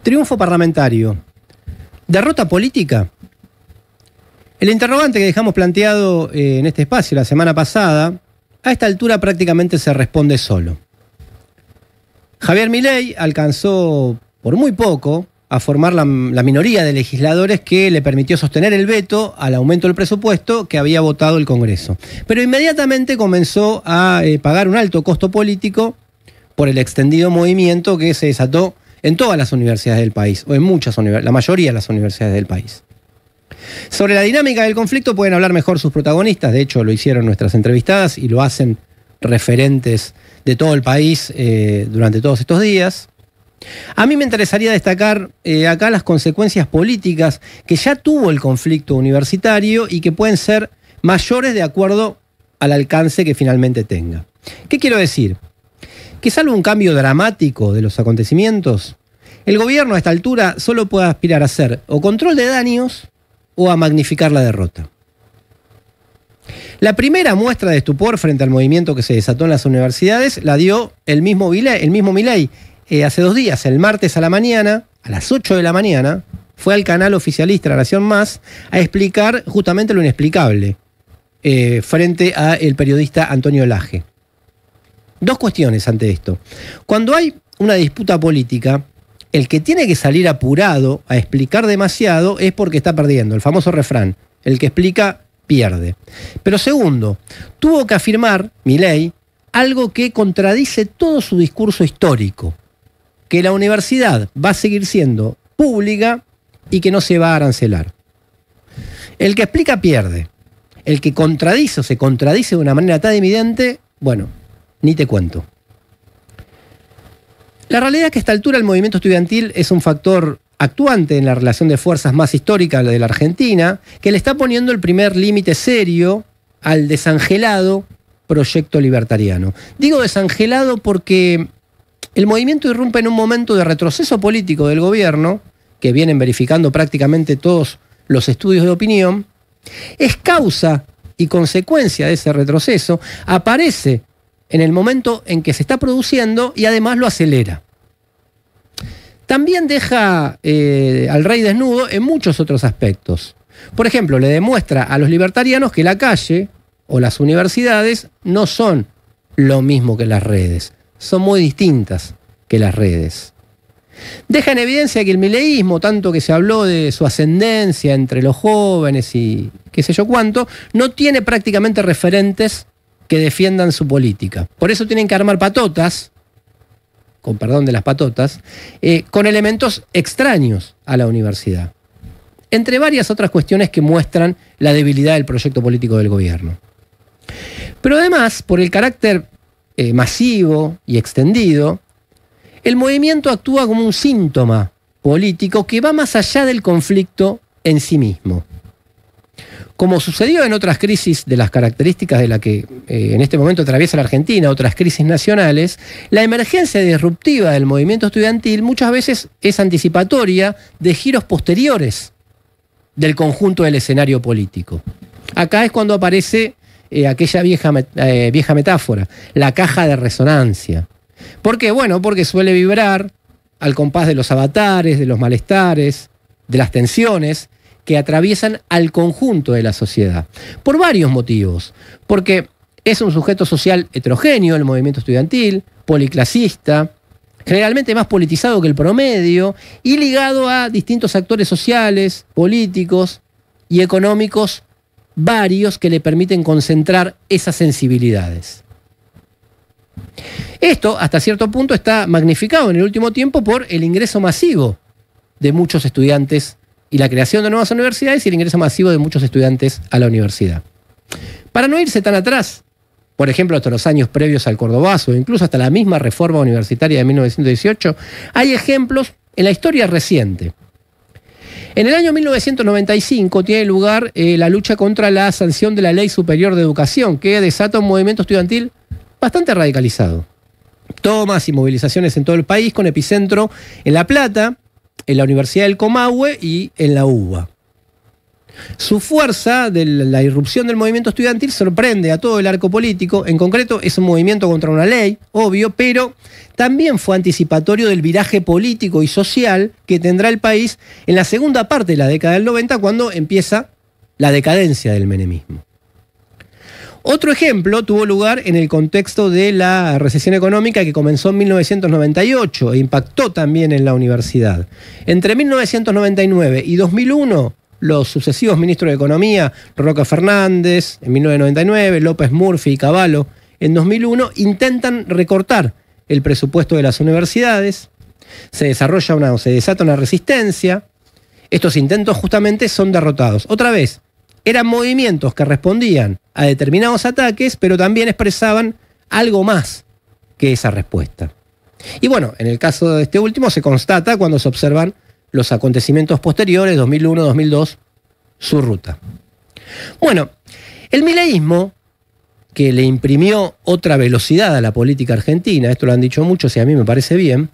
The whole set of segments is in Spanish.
Triunfo parlamentario. ¿Derrota política? El interrogante que dejamos planteado en este espacio la semana pasada, a esta altura prácticamente se responde solo. Javier Milei alcanzó por muy poco a formar la minoría de legisladores que le permitió sostener el veto al aumento del presupuesto que había votado el Congreso. Pero inmediatamente comenzó a pagar un alto costo político por el extendido movimiento que se desató en todas las universidades del país, o en muchas universidades, la mayoría de las universidades del país. Sobre la dinámica del conflicto pueden hablar mejor sus protagonistas, de hecho lo hicieron nuestras entrevistadas y lo hacen referentes de todo el país durante todos estos días. A mí me interesaría destacar acá las consecuencias políticas que ya tuvo el conflicto universitario y que pueden ser mayores de acuerdo al alcance que finalmente tenga. ¿Qué quiero decir? Que salvo un cambio dramático de los acontecimientos, el gobierno a esta altura solo puede aspirar a hacer o control de daños o a magnificar la derrota. La primera muestra de estupor frente al movimiento que se desató en las universidades la dio el mismo Milei. Hace 2 días, el martes a la mañana, a las 8 de la mañana, fue al canal oficialista La Nación Más a explicar justamente lo inexplicable frente al periodista Antonio Laje. 2 cuestiones ante esto. Cuando hay una disputa política, el que tiene que salir apurado a explicar demasiado es porque está perdiendo. El famoso refrán, el que explica pierde. Pero segundo, tuvo que afirmar Milei algo que contradice todo su discurso histórico, que la universidad va a seguir siendo pública y que no se va a arancelar. El que explica pierde. El que contradice o se contradice de una manera tan evidente, bueno, ni te cuento. La realidad es que a esta altura el movimiento estudiantil es un factor actuante en la relación de fuerzas más histórica de la Argentina, que le está poniendo el primer límite serio al desangelado proyecto libertariano. Digo desangelado porque el movimiento irrumpe en un momento de retroceso político del gobierno, que vienen verificando prácticamente todos los estudios de opinión. Es causa y consecuencia de ese retroceso, aparece en el momento en que se está produciendo y además lo acelera. También deja al rey desnudo en muchos otros aspectos. Por ejemplo, le demuestra a los libertarianos que la calle o las universidades no son lo mismo que las redes, son muy distintas que las redes. Deja en evidencia que el mileísmo, tanto que se habló de su ascendencia entre los jóvenes y qué sé yo cuánto, no tiene prácticamente referentes que defiendan su política. Por eso tienen que armar patotas, con perdón de las patotas, con elementos extraños a la universidad. Entre varias otras cuestiones que muestran la debilidad del proyecto político del gobierno. Pero además, por el carácter masivo y extendido, el movimiento actúa como un síntoma político que va más allá del conflicto en sí mismo. Como sucedió en otras crisis de las características de la que en este momento atraviesa la Argentina, otras crisis nacionales, la emergencia disruptiva del movimiento estudiantil muchas veces es anticipatoria de giros posteriores del conjunto del escenario político. Acá es cuando aparece aquella vieja metáfora, la caja de resonancia. ¿Por qué? Bueno, porque suele vibrar al compás de los avatares, de los malestares, de las tensiones que atraviesan al conjunto de la sociedad. Por varios motivos. Porque es un sujeto social heterogéneo, el movimiento estudiantil, policlasista, generalmente más politizado que el promedio y ligado a distintos actores sociales, políticos y económicos varios que le permiten concentrar esas sensibilidades. Esto, hasta cierto punto, está magnificado en el último tiempo por el ingreso masivo de muchos estudiantes y la creación de nuevas universidades y el ingreso masivo de muchos estudiantes a la universidad. Para no irse tan atrás, por ejemplo, hasta los años previos al Cordobazo, incluso hasta la misma reforma universitaria de 1918, hay ejemplos en la historia reciente. En el año 1995 tiene lugar la lucha contra la sanción de la Ley Superior de Educación, que desata un movimiento estudiantil bastante radicalizado. Tomas y movilizaciones en todo el país, con epicentro en La Plata, en la Universidad del Comahue y en la UBA. Su fuerza de la irrupción del movimiento estudiantil sorprende a todo el arco político. En concreto, es un movimiento contra una ley, obvio, pero también fue anticipatorio del viraje político y social que tendrá el país en la segunda parte de la década del 90, cuando empieza la decadencia del menemismo. Otro ejemplo tuvo lugar en el contexto de la recesión económica que comenzó en 1998 e impactó también en la universidad. Entre 1999 y 2001, los sucesivos ministros de Economía, Roca Fernández en 1999, López Murphy y Cavallo en 2001, intentan recortar el presupuesto de las universidades. Se desata una resistencia. Estos intentos justamente son derrotados. Otra vez, eran movimientos que respondían a determinados ataques, pero también expresaban algo más que esa respuesta. Y bueno, en el caso de este último se constata cuando se observan los acontecimientos posteriores, 2001, 2002, su ruta. Bueno, el mileísmo, que le imprimió otra velocidad a la política argentina, esto lo han dicho muchos y a mí me parece bien,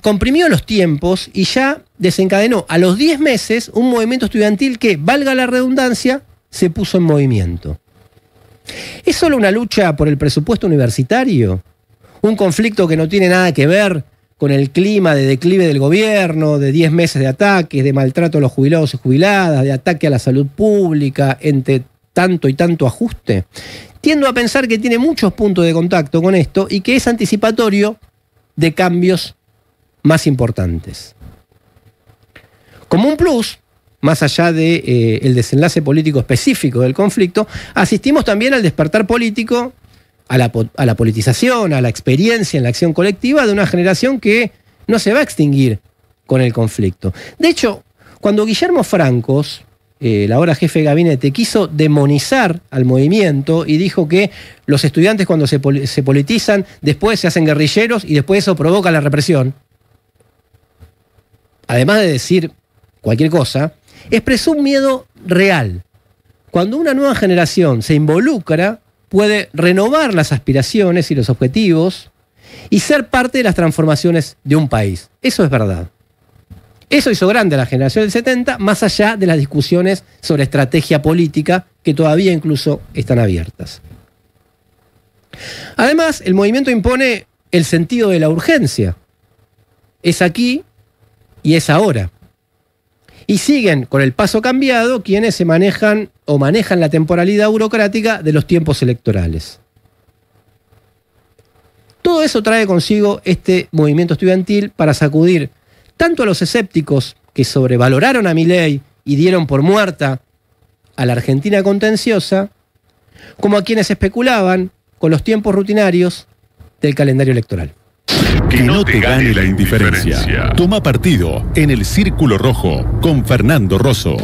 comprimió los tiempos y ya desencadenó a los 10 meses un movimiento estudiantil que, valga la redundancia, se puso en movimiento. ¿Es solo una lucha por el presupuesto universitario? ¿Un conflicto que no tiene nada que ver con el clima de declive del gobierno, de 10 meses de ataques, de maltrato a los jubilados y jubiladas, de ataque a la salud pública, entre tanto y tanto ajuste? Tiendo a pensar que tiene muchos puntos de contacto con esto y que es anticipatorio de cambios más importantes. Como un plus, más allá del desenlace político específico del conflicto, asistimos también al despertar político, a la politización, a la experiencia en la acción colectiva de una generación que no se va a extinguir con el conflicto. De hecho, cuando Guillermo Francos, el ahora jefe de gabinete, quiso demonizar al movimiento y dijo que los estudiantes cuando se politizan, después se hacen guerrilleros y después eso provoca la represión, además de decir cualquier cosa, expresó un miedo real. Cuando una nueva generación se involucra, puede renovar las aspiraciones y los objetivos y ser parte de las transformaciones de un país. Eso es verdad. Eso hizo grande a la generación del 70, más allá de las discusiones sobre estrategia política que todavía incluso están abiertas. Además, el movimiento impone el sentido de la urgencia. Es aquí y es ahora. Y siguen con el paso cambiado quienes se manejan la temporalidad burocrática de los tiempos electorales. Todo eso trae consigo este movimiento estudiantil para sacudir tanto a los escépticos que sobrevaloraron a Milei y dieron por muerta a la Argentina contenciosa, como a quienes especulaban con los tiempos rutinarios del calendario electoral. Que no te gane la indiferencia. Toma partido en el Círculo Rojo con Fernando Rosso.